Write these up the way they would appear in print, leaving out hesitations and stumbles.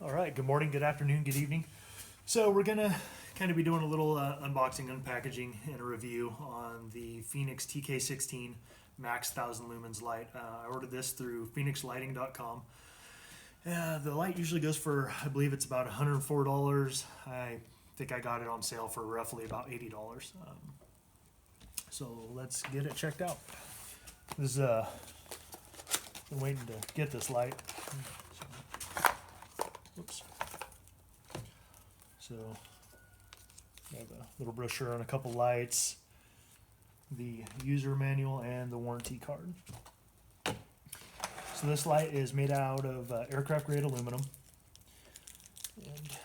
All right, good morning, good afternoon, good evening. So we're gonna kind of be doing a little unboxing, unpackaging, and a review on the Fenix TK16 Max 1000 Lumens light. I ordered this through FenixLighting.com. The light usually goes for, I believe it's about $104. I think I got it on sale for roughly about $80. So let's get it checked out. This is been waiting to get this light. Oops. So I have a little brochure on a couple lights, the user manual, and the warranty card. So this light is made out of aircraft grade aluminum, and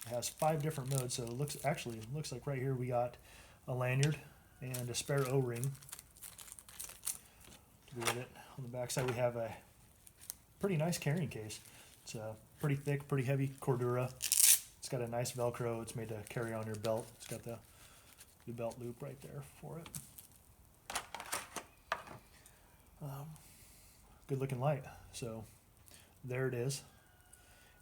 it has 5 different modes. So it looks like right here we got a lanyard and a spare O-ring to go with it. On the back side we have a pretty nice carrying case. It's pretty thick, pretty heavy Cordura. It's got a nice Velcro. It's made to carry on your belt. It's got the belt loop right there for it. Good looking light. So there it is.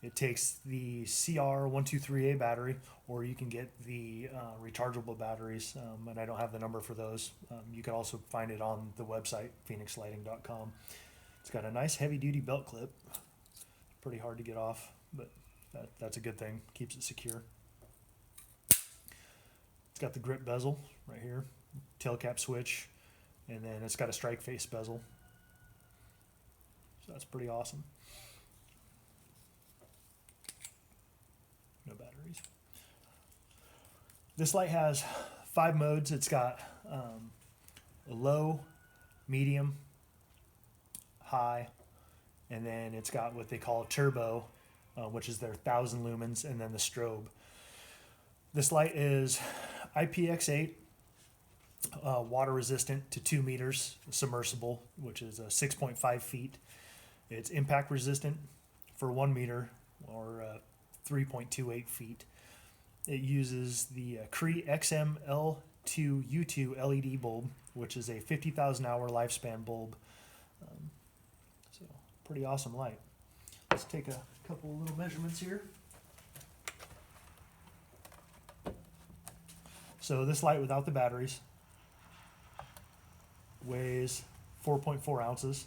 It takes the CR123A battery, or you can get the rechargeable batteries, and I don't have the number for those. You can also find it on the website, FenixLighting.com. It's got a nice heavy duty belt clip. Pretty hard to get off, but that's a good thing. Keeps it secure. It's got the grip bezel right here, tail cap switch, and then it's got a strike face bezel. So that's pretty awesome. No batteries. This light has 5 modes. It's got a low, medium, high, and then it's got what they call turbo, which is their 1000 lumens, and then the strobe. This light is IPX8, water resistant to 2 meters, submersible, which is 6.5 feet. It's impact resistant for 1 meter, or 3.28 feet. It uses the Cree XM-L2U2 LED bulb, which is a 50,000 hour lifespan bulb. So pretty awesome light. Let's take a couple little measurements here. So this light without the batteries weighs 4.4 ounces.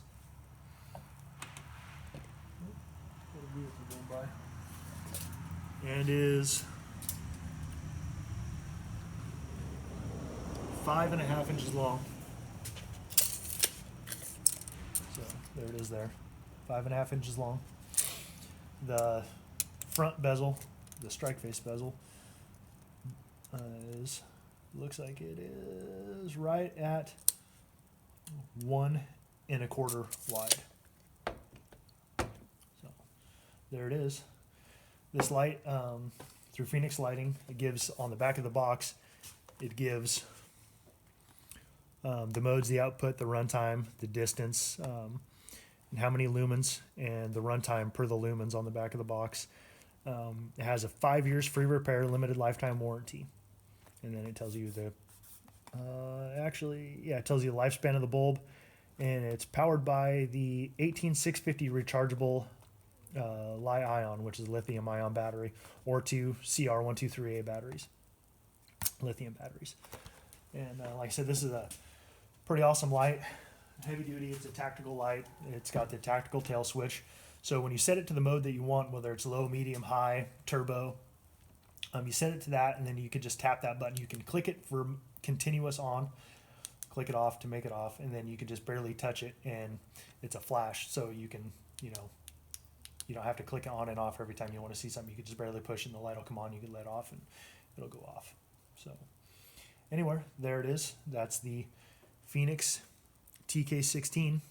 And is 5.5 inches long. So there it is there, 5.5 inches long. The front bezel, the strike face bezel, looks like it is right at 1 1/4 wide. So there it is. This light, through Fenix Lighting, it gives on the back of the box, it gives the modes, the output, the runtime, the distance, and how many lumens, and the runtime per the lumens on the back of the box. It has a 5 years free repair, limited lifetime warranty, and then it tells you the it tells you the lifespan of the bulb, and it's powered by the 18650 rechargeable Li-ion, which is lithium ion battery, or 2 CR123A batteries, lithium batteries. And like I said, this is a pretty awesome light. Heavy duty. It's a tactical light. It's got the tactical tail switch. So when you set it to the mode that you want, whether it's low, medium, high, turbo, you set it to that, and then you can just tap that button. You can click it for continuous on, click it off to make it off, and then you can just barely touch it, and it's a flash. So you can, you don't have to click it on and off every time you want to see something. You can just barely push it, and the light will come on. You can let off, and it'll go off. So anyway, there it is. That's the Fenix TK16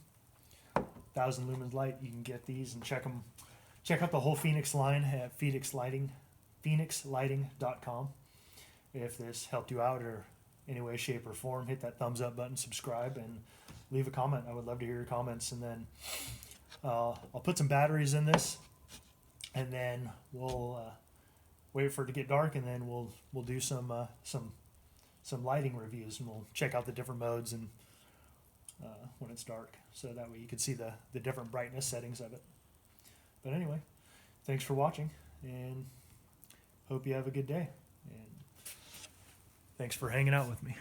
1000 lumens light. You can get these and check out the whole Fenix line at FenixLighting.com. If this helped you out or any way, shape, or form, hit that thumbs up button, subscribe, and leave a comment. I would love to hear your comments. And then I'll put some batteries in this, and then we'll wait for it to get dark, and then we'll do some lighting reviews, and we'll check out the different modes and when it's dark, so that way you can see the different brightness settings of it. But anyway, thanks for watching, and hope you have a good day. And thanks for hanging out with me.